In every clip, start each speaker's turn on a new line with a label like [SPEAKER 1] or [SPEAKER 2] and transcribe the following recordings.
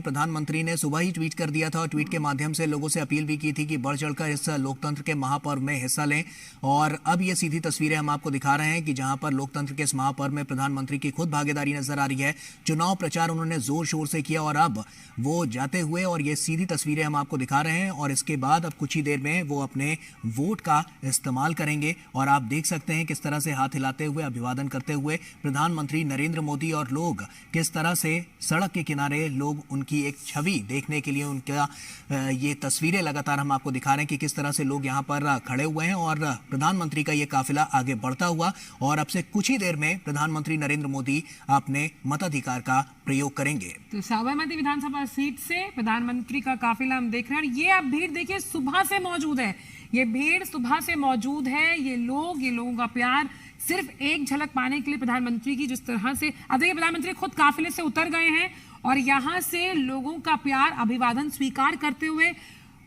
[SPEAKER 1] प्रधानमंत्री ने सुबह ही ट्वीट कर दिया था और ट्वीट के माध्यम से लोगों से अपील भी की थी कि बढ़ चढ़कर इस लोकतंत्र के महापर्व में हिस्सा लें। और अब ये सीधी तस्वीरें हम आपको दिखा रहे हैं कि जहां पर लोकतंत्र के इस महापर्व में प्रधानमंत्री की खुद भागीदारी नजर आ रही है। चुनाव प्रचार उन्होंने जोर शोर से किया और अब वो जाते हुए, और ये सीधी तस्वीरें हम आपको दिखा रहे हैं, और इसके बाद अब कुछ ही देर में वो अपने वोट का इस्तेमाल करेंगे। और आप देख सकते हैं किस तरह से हाथ हिलाते हुए, अभिवादन करते हुए प्रधानमंत्री नरेंद्र मोदी, और लोग किस तरह से सड़क के किनारे लोग उनकी एक छवि देखने के लिए, उनका ये तस्वीरें लगातार हम आपको दिखा रहे हैं कि किस तरह से लोग यहाँ पर खड़े हुए हैं और प्रधानमंत्री का ये काफिला आगे बढ़ता हुआ। और अब से कुछ ही देर में प्रधानमंत्री नरेंद्र मोदी अपने मताधिकार का प्रयोग करेंगे।
[SPEAKER 2] तो साबरमती विधानसभा सीट से प्रधानमंत्री का काफिला हम देख रहे हैं। ये आप भीड़ देखिए, सुबह से मौजूद है, ये भीड़ सुबह से मौजूद है। ये लोगों का प्यार सिर्फ एक झलक पाने के लिए प्रधानमंत्री की जिस तरह से, अब देखिए प्रधानमंत्री खुद काफिले से उतर गए हैं और यहां से लोगों का प्यार, अभिवादन स्वीकार करते हुए,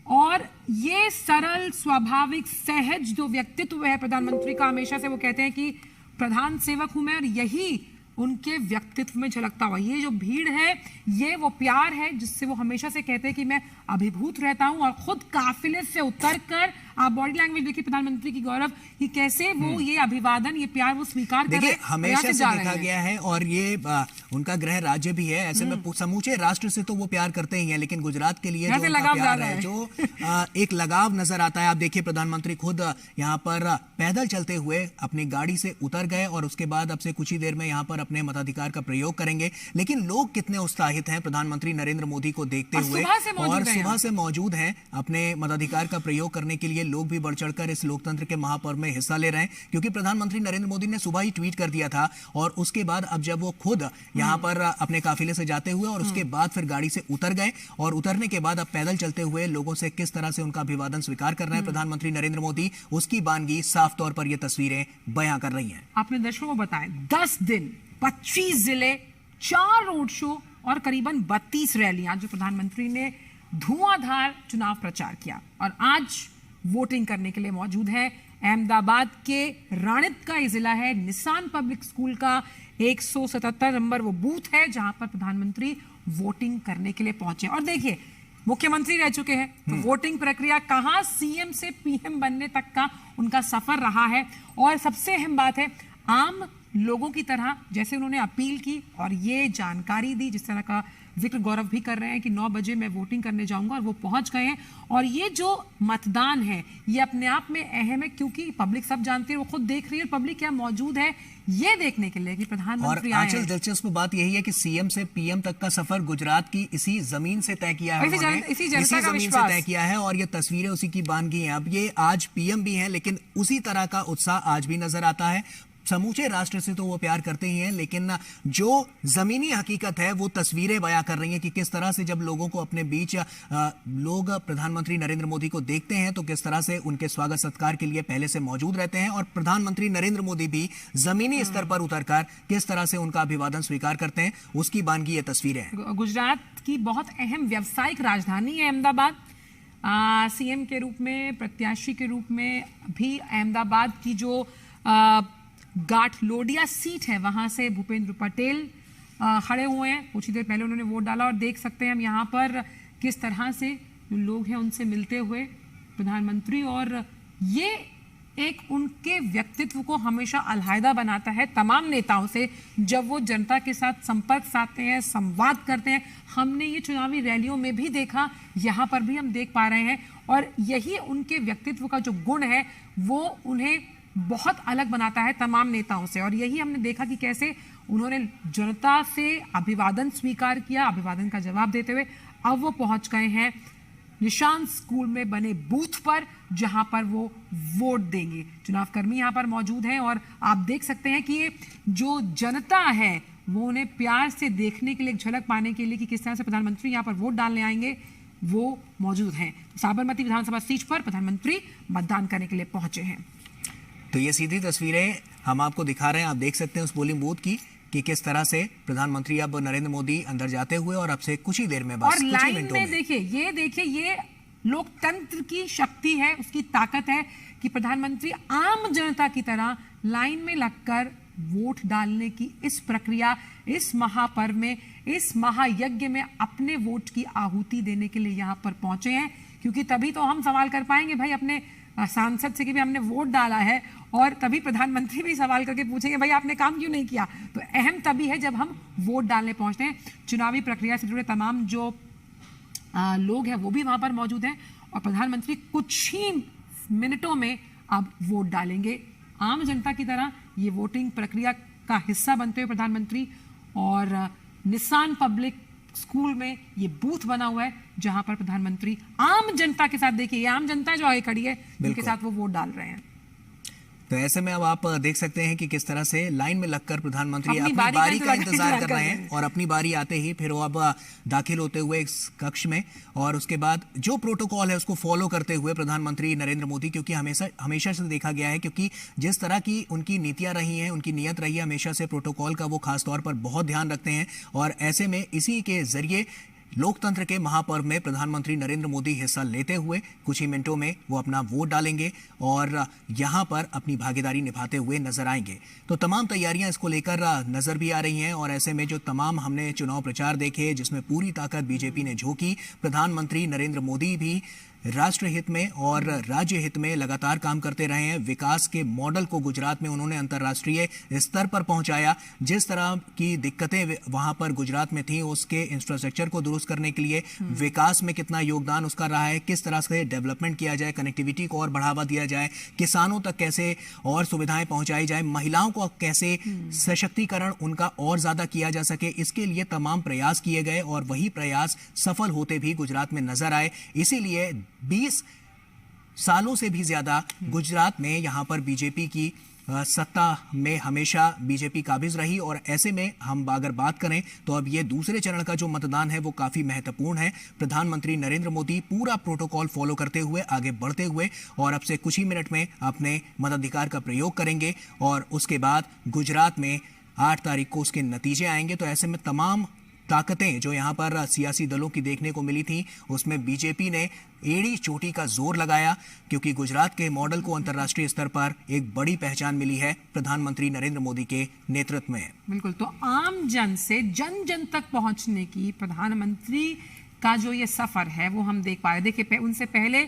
[SPEAKER 2] और ये सरल, स्वाभाविक, सहज जो व्यक्तित्व है प्रधानमंत्री का, हमेशा से वो कहते हैं कि प्रधान सेवक हूं मैं, और यही उनके व्यक्तित्व में झलकता हुआ ये जो भीड़ है, ये वो प्यार है जिससे वो हमेशा से कहते हैं कि मैं अभिभूत रहता हूं। और खुद काफिले से उतरकर आप बॉडी लैंग्वेज देखिए प्रधानमंत्री की, गौरव, कि कैसे वो ये अभिवादन, ये प्यार वो स्वीकार कर रहे हैं।
[SPEAKER 1] हमेशा से देखा गया है और ये उनका गृह राज्य भी है, ऐसे में समूचे राष्ट्र से तो वो प्यार करते ही हैं, लेकिन गुजरात के लिए जो उनका प्यार है, जो एक लगाव नजर आता है। आप देखिए प्रधानमंत्री खुद यहाँ पर पैदल चलते हुए अपनी गाड़ी से उतर गए और उसके बाद अब से कुछ ही देर में यहाँ पर अपने मताधिकार का प्रयोग करेंगे। लेकिन लोग कितने उत्साहित हैं प्रधानमंत्री नरेंद्र मोदी को देखते हुए, और सुबह से मौजूद हैं अपने मताधिकार का प्रयोग करने के लिए। लोग भी बढ़ चढ़कर इस लोकतंत्र के महापर्व में हिस्सा ले रहे हैं, क्योंकि प्रधानमंत्री नरेंद्र मोदी ने सुबह ही ट्वीट कर दिया था और उसके बाद अब जब वो खुद यहाँ पर अपने काफिले से जाते हुए और उसके बाद फिर गाड़ी से उतर गए, और उतरने के बाद अब पैदल चलते हुए लोगों से किस तरह से उनका अभिवादन स्वीकार कर रहे हैं प्रधानमंत्री नरेंद्र मोदी, उसकी बानगी साफ तौर पर ये तस्वीरें बयां कर रही हैं।
[SPEAKER 2] आपने दर्शकों को बताएं, 10 दिन 25 जिले, 4 रोड शो और करीबन 32 रैलियां जो प्रधानमंत्री ने धुआंधार चुनाव प्रचार किया, और आज वोटिंग करने के लिए मौजूद है। अहमदाबाद के राणित का ये जिला है, निशान पब्लिक स्कूल का 177 नंबर वो बूथ है जहां पर प्रधानमंत्री वोटिंग करने के लिए पहुंचे। और देखिए मुख्यमंत्री रह चुके हैं, तो वोटिंग प्रक्रिया कहां सीएम से पीएम बनने तक का उनका सफर रहा है। और सबसे अहम बात है, आम लोगों की तरह जैसे उन्होंने अपील की और ये जानकारी दी, जिस तरह का जिक्र गौरव भी कर रहे हैं कि 9 बजे मैं वोटिंग करने जाऊंगा, और वो पहुंच गए हैं। और ये जो मतदान है ये अपने आप में अहम है, क्योंकि पब्लिक सब जानती है, वो खुद देख रही है, पब्लिक क्या मौजूद है ये देखने के लिए कि प्रधानमंत्री आए हैं।
[SPEAKER 1] दिलचस्प बात यही है कि सीएम से पीएम तक का सफर गुजरात की इसी जमीन से तय किया है,
[SPEAKER 2] इसी जमीन
[SPEAKER 1] से तय किया है, और ये तस्वीरें उसी की बानगी हैं। अब ये आज पीएम भी हैं, लेकिन उसी तरह का उत्साह आज भी नजर आता है। समूचे राष्ट्र से तो वो प्यार करते ही हैं, लेकिन जो जमीनी हकीकत है वो तस्वीरें बयां कर रही हैं कि किस तरह से जब लोगों को अपने बीच लोग प्रधानमंत्री नरेंद्र मोदी को देखते हैं तो किस तरह से उनके स्वागत सत्कार के लिए पहले से मौजूद रहते हैं, और प्रधानमंत्री नरेंद्र मोदी भी जमीनी स्तर पर उतरकर किस तरह से उनका अभिवादन स्वीकार करते हैं, उसकी बानगी ये तस्वीरें हैं।
[SPEAKER 2] गुजरात की बहुत अहम व्यावसायिक राजधानी है अहमदाबाद। सीएम के रूप में, प्रत्याशी के रूप में भी अहमदाबाद की जो गाठलोडिया सीट है वहां से भूपेंद्र पटेल खड़े हुए हैं। कुछ ही देर पहले उन्होंने वोट डाला, और देख सकते हैं हम यहाँ पर किस तरह से जो लोग हैं उनसे मिलते हुए प्रधानमंत्री, और ये एक उनके व्यक्तित्व को हमेशा अलहदा बनाता है तमाम नेताओं से जब वो जनता के साथ संपर्क साधते हैं, संवाद करते हैं। हमने ये चुनावी रैलियों में भी देखा, यहाँ पर भी हम देख पा रहे हैं, और यही उनके व्यक्तित्व का जो गुण है वो उन्हें बहुत अलग बनाता है तमाम नेताओं से। और यही हमने देखा कि कैसे उन्होंने जनता से अभिवादन स्वीकार किया, अभिवादन का जवाब देते हुए अब वो पहुंच गए हैं निशान स्कूल में बने बूथ पर, जहां पर वो वोट देंगे। चुनाव कर्मी यहां पर मौजूद हैं, और आप देख सकते हैं कि ये जो जनता है वो उन्हें प्यार से देखने के लिए, एक झलक पाने के लिए कि किस तरह से प्रधानमंत्री यहां पर वोट डालने आएंगे, वो मौजूद हैं। साबरमती विधानसभा सीट पर प्रधानमंत्री मतदान करने के लिए पहुंचे हैं।
[SPEAKER 1] तो ये सीधी तस्वीरें हम आपको दिखा रहे हैं, आप देख सकते हैं उस पोलिंग बूथ की कि किस तरह से प्रधानमंत्री अब नरेंद्र मोदी अंदर जाते हुए, और अब से कुछ ही देर में, बस
[SPEAKER 2] और लाइन में देखिए, ये लोकतंत्र की शक्ति है, उसकी ताकत है कि प्रधानमंत्री आम जनता की तरह लाइन में लगकर वोट डालने की इस प्रक्रिया, इस महापर्व में, इस महायज्ञ में अपने वोट की आहुति देने के लिए यहाँ पर पहुंचे हैं, क्योंकि तभी तो हम सवाल कर पाएंगे भाई अपने सांसद से कि भी हमने वोट डाला है, और तभी प्रधानमंत्री भी सवाल करके पूछेंगे भाई आपने काम क्यों नहीं किया। तो अहम तभी है जब हम वोट डालने पहुंचते हैं। चुनावी प्रक्रिया से जुड़े तमाम जो लोग हैं वो भी वहां पर मौजूद हैं, और प्रधानमंत्री कुछ ही मिनटों में अब वोट डालेंगे। आम जनता की तरह ये वोटिंग प्रक्रिया का हिस्सा बनते हुए प्रधानमंत्री, और निसान पब्लिक स्कूल में ये बूथ बना हुआ है जहां पर प्रधानमंत्री आम जनता के साथ, देखिए ये आम जनता जो है खड़ी है, जिनके साथ वो वोट डाल रहे हैं।
[SPEAKER 1] तो ऐसे में अब आप देख सकते हैं कि किस तरह से लाइन में लगकर प्रधानमंत्री अपनी बारी का इंतजार कर रहे हैं, और अपनी बारी आते ही फिर वो अब दाखिल होते हुए इस कक्ष में, और उसके बाद जो प्रोटोकॉल है उसको फॉलो करते हुए प्रधानमंत्री नरेंद्र मोदी, क्योंकि हमेशा से देखा गया है, क्योंकि जिस तरह की उनकी नीतियां रही हैं, उनकी नीयत रही है हमेशा से प्रोटोकॉल का, वो खासतौर पर बहुत ध्यान रखते हैं। और ऐसे में इसी के जरिए लोकतंत्र के महापर्व में प्रधानमंत्री नरेंद्र मोदी हिस्सा लेते हुए कुछ ही मिनटों में वो अपना वोट डालेंगे और यहां पर अपनी भागीदारी निभाते हुए नजर आएंगे। तो तमाम तैयारियां इसको लेकर नजर भी आ रही हैं, और ऐसे में जो तमाम हमने चुनाव प्रचार देखे जिसमें पूरी ताकत बीजेपी ने झोंकी, प्रधानमंत्री नरेंद्र मोदी भी राष्ट्र हित में और राज्य हित में लगातार काम करते रहे हैं। विकास के मॉडल को गुजरात में उन्होंने अंतर्राष्ट्रीय स्तर पर पहुंचाया। जिस तरह की दिक्कतें वहां पर गुजरात में थी, उसके इंफ्रास्ट्रक्चर को दुरुस्त करने के लिए विकास में कितना योगदान उसका रहा है, किस तरह से डेवलपमेंट किया जाए, कनेक्टिविटी को और बढ़ावा दिया जाए, किसानों तक कैसे और सुविधाएं पहुंचाई जाए, महिलाओं को कैसे सशक्तिकरण उनका और ज्यादा किया जा सके, इसके लिए तमाम प्रयास किए गए, और वही प्रयास सफल होते भी गुजरात में नजर आए। इसीलिए 20 सालों से भी ज्यादा गुजरात में यहां पर बीजेपी की सत्ता में हमेशा बीजेपी काबिज रही, और ऐसे में हम अगर बात करें तो अब ये दूसरे चरण का जो मतदान है वो काफी महत्वपूर्ण है। प्रधानमंत्री नरेंद्र मोदी पूरा प्रोटोकॉल फॉलो करते हुए आगे बढ़ते हुए और अब से कुछ ही मिनट में अपने मताधिकार का प्रयोग करेंगे, और उसके बाद गुजरात में 8 तारीख को उसके नतीजे आएंगे। तो ऐसे में तमाम ताकतें जो यहां पर सियासी दलों की देखने को मिली थी, उसमें बीजेपी ने एड़ी चोटी का जोर लगाया, क्योंकि गुजरात के मॉडल को अंतर्राष्ट्रीय स्तर पर एक बड़ी पहचान मिली है प्रधानमंत्री नरेंद्र मोदी के नेतृत्व में।
[SPEAKER 2] बिल्कुल, तो आम जन से जन जन तक पहुंचने की प्रधानमंत्री का जो ये सफर है वो हम देख पा रहे। देखिए उनसे पहले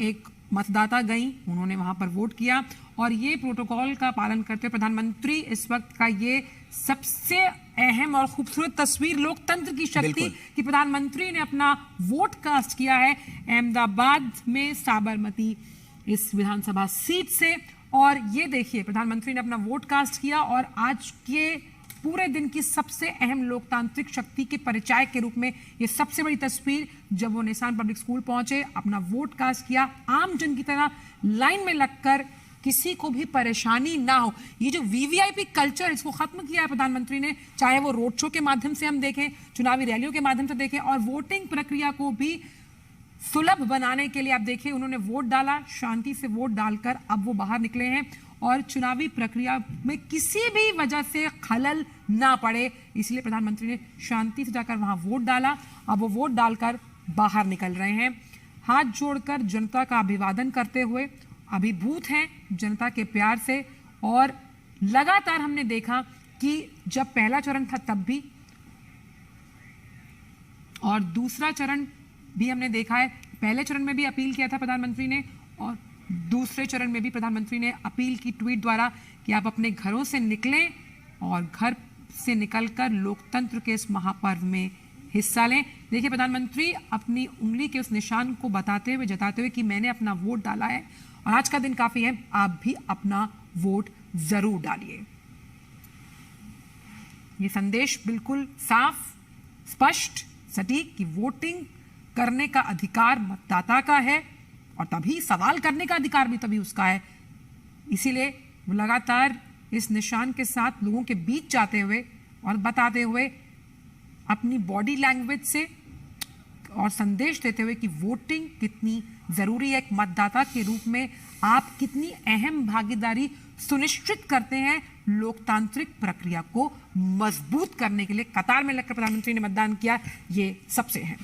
[SPEAKER 2] एक मतदाता गई, उन्होंने वहां पर वोट किया, और ये प्रोटोकॉल का पालन करते हुए प्रधानमंत्री इस वक्त का ये सबसे अहम और खूबसूरत तस्वीर लोकतंत्र की शक्ति कि प्रधानमंत्री ने अपना वोट कास्ट किया है अहमदाबाद में साबरमती इस विधानसभा सीट से। और ये देखिए प्रधानमंत्री ने अपना वोट कास्ट किया, और आज के पूरे दिन की सबसे अहम लोकतांत्रिक शक्ति के परिचय के रूप में ये सबसे बड़ी तस्वीर, जब वो निसान पब्लिक स्कूल पहुंचे, अपना वोट कास्ट किया, आम जन की तरह लाइन में लगकर, किसी को भी परेशानी ना हो। ये जो वीवीआईपी कल्चर, इसको खत्म किया है प्रधानमंत्री ने, चाहे वो रोड शो के माध्यम से हम देखें, चुनावी रैलियों के माध्यम से देखें, और वोटिंग प्रक्रिया को भी सुलभ बनाने के लिए आप देखिए उन्होंने वोट डाला, शांति से वोट डालकर अब वो बाहर निकले हैं, और चुनावी प्रक्रिया में किसी भी वजह से खलल ना पड़े, इसलिए प्रधानमंत्री ने शांति से जाकर वहां वोट डाला। अब वो वोट डालकर बाहर निकल रहे हैं, हाथ जोड़कर जनता का अभिवादन करते हुए, अभिभूत हैं जनता के प्यार से। और लगातार हमने देखा कि जब पहला चरण था तब भी, और दूसरा चरण भी हमने देखा है, पहले चरण में भी अपील किया था प्रधानमंत्री ने, और दूसरे चरण में भी प्रधानमंत्री ने अपील की ट्वीट द्वारा कि आप अपने घरों से निकलें और घर से निकलकर लोकतंत्र के इस महापर्व में हिस्सा लें। देखिए प्रधानमंत्री अपनी उंगली के उस निशान को बताते हुए, जताते हुए कि मैंने अपना वोट डाला है और आज का दिन काफी है, आप भी अपना वोट जरूर डालिए। ये संदेश बिल्कुल साफ, स्पष्ट, सटीक कि वोटिंग करने का अधिकार मतदाता का है, और तभी सवाल करने का अधिकार भी तभी उसका है। इसीलिए वो लगातार इस निशान के साथ लोगों के बीच जाते हुए और बताते हुए, अपनी बॉडी लैंग्वेज से और संदेश देते हुए कि वोटिंग कितनी जरूरी है, एक मतदाता के रूप में आप कितनी अहम भागीदारी सुनिश्चित करते हैं लोकतांत्रिक प्रक्रिया को मजबूत करने के लिए। कतार में लगकर प्रधानमंत्री ने मतदान किया, ये सबसे है।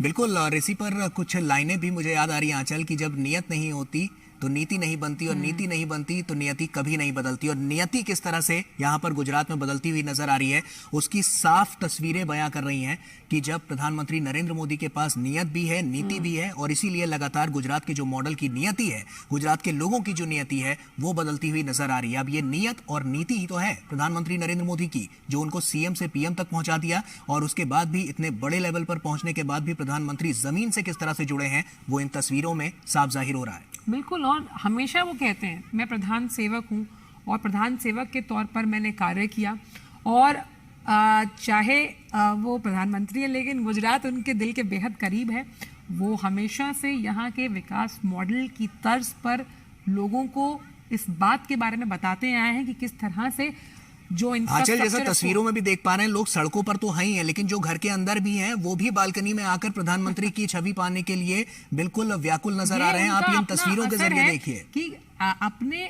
[SPEAKER 1] बिल्कुल, और इसी पर कुछ लाइनें भी मुझे याद आ रही हैं आंचल की, जब नियत नहीं होती तो नीति नहीं बनती, और नीति नहीं बनती तो नियति कभी नहीं बदलती। और नियति किस तरह से यहाँ पर गुजरात में बदलती हुई नजर आ रही है, उसकी साफ तस्वीरें बयां कर रही हैं कि जब प्रधानमंत्री नरेंद्र मोदी के पास नियत भी है, नीति भी है, और इसीलिए लगातार गुजरात के जो मॉडल की नियति है, गुजरात के लोगों की जो नियति है, वो बदलती हुई नजर आ रही है। अब ये नियत और नीति ही तो है प्रधानमंत्री नरेंद्र मोदी की, जो उनको सीएम से पीएम तक पहुंचा दिया, और उसके बाद भी इतने बड़े लेवल पर पहुंचने के बाद भी प्रधानमंत्री जमीन से किस तरह से जुड़े हैं, वो इन तस्वीरों में साफ जाहिर हो रहा है।
[SPEAKER 2] बिल्कुल, और हमेशा वो कहते हैं मैं प्रधान सेवक हूँ, और प्रधान सेवक के तौर पर मैंने कार्य किया, और चाहे वो प्रधानमंत्री है लेकिन गुजरात उनके दिल के बेहद करीब है। वो हमेशा से यहाँ के विकास मॉडल की तर्ज पर लोगों को इस बात के बारे में बताते आए हैं कि किस तरह से जो
[SPEAKER 1] आंचल, जैसा तस्वीरों में भी देख पा रहे हैं, लोग सड़कों पर तो हैं ही हैं, लेकिन जो घर के अंदर भी हैं वो भी बालकनी में आकर प्रधानमंत्री की छवि पाने के लिए बिल्कुल व्याकुल नजर आ रहे हैं। आप इन तस्वीरों के जरिए देखिए
[SPEAKER 2] कि अपने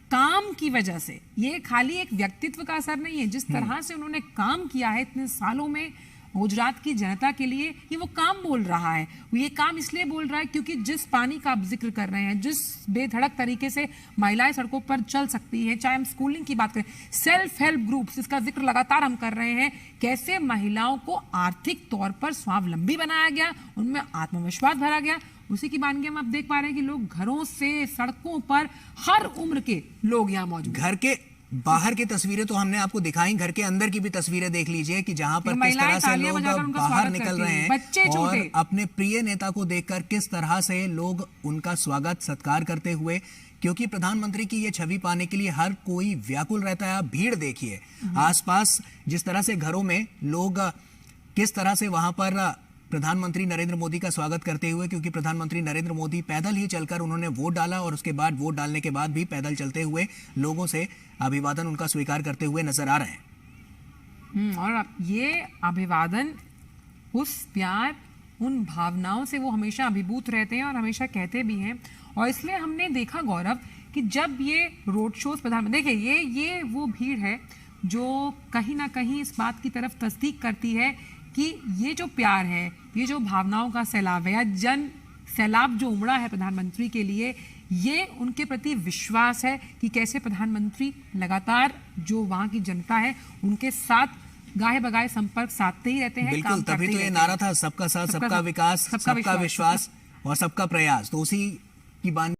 [SPEAKER 2] काम की वजह से, ये खाली एक व्यक्तित्व का असर नहीं है, जिस तरह से उन्होंने काम किया है इतने सालों में गुजरात की जनता के लिए, ये वो काम बोल रहा है। वो ये काम इसलिए बोल रहा है क्योंकि जिस पानी का आप जिक्र कर रहे हैं, जिस बेधड़क तरीके से महिलाएं सड़कों पर चल सकती हैं, चाहे हम स्कूलिंग की बात करें, सेल्फ हेल्प ग्रुप्स, इसका जिक्र लगातार हम कर रहे हैं, कैसे महिलाओं को आर्थिक तौर पर स्वावलंबी बनाया गया, उनमें आत्मविश्वास भरा गया, उसी की बानगी हम अब देख पा रहे हैं कि लोग घरों से सड़कों पर हर उम्र के लोग यहाँ मौजूद।
[SPEAKER 1] घर के बाहर की तस्वीरें तो हमने आपको दिखाई, घर के अंदर की भी तस्वीरें देख लीजिए कि जहां पर किस तरह से लोग बाहर निकल रहे हैं और अपने प्रिय नेता को देखकर किस तरह से लोग उनका स्वागत सत्कार करते हुए, क्योंकि प्रधानमंत्री की ये छवि पाने के लिए हर कोई व्याकुल रहता है। आप भीड़ देखिए आसपास, जिस तरह से घरों में लोग किस तरह से वहां पर प्रधानमंत्री नरेंद्र मोदी का स्वागत करते हुए, क्योंकि प्रधानमंत्री नरेंद्र मोदी पैदल ही चलकर उन्होंने वोट डाला, और उसके बाद वोट डालने के बाद भी पैदल चलते हुए लोगों से अभिवादन उनका स्वीकार करते हुए नजर आ रहे हैं।
[SPEAKER 2] और ये अभिवादन, उस प्यार, उन भावनाओं से वो हमेशा अभिभूत रहते हैं और हमेशा कहते भी हैं। और इसलिए हमने देखा गौरव कि जब ये रोड शोज प्रधानमंत्री, देखिए ये वो भीड़ है जो कहीं ना कहीं इस बात की तरफ तस्दीक करती है कि ये जो प्यार है, ये जो भावनाओं का सैलाब है, या जन सैलाब जो उमड़ा है प्रधानमंत्री के लिए, ये उनके प्रति विश्वास है कि कैसे प्रधानमंत्री लगातार जो वहाँ की जनता है उनके साथ गाहे बगाहे संपर्क साधते ही रहते हैं।
[SPEAKER 1] बिल्कुल, तभी तो ये नारा था, सबका साथ, सबका विकास, सबका विश्वास और सबका प्रयास। तो उसी की बानगी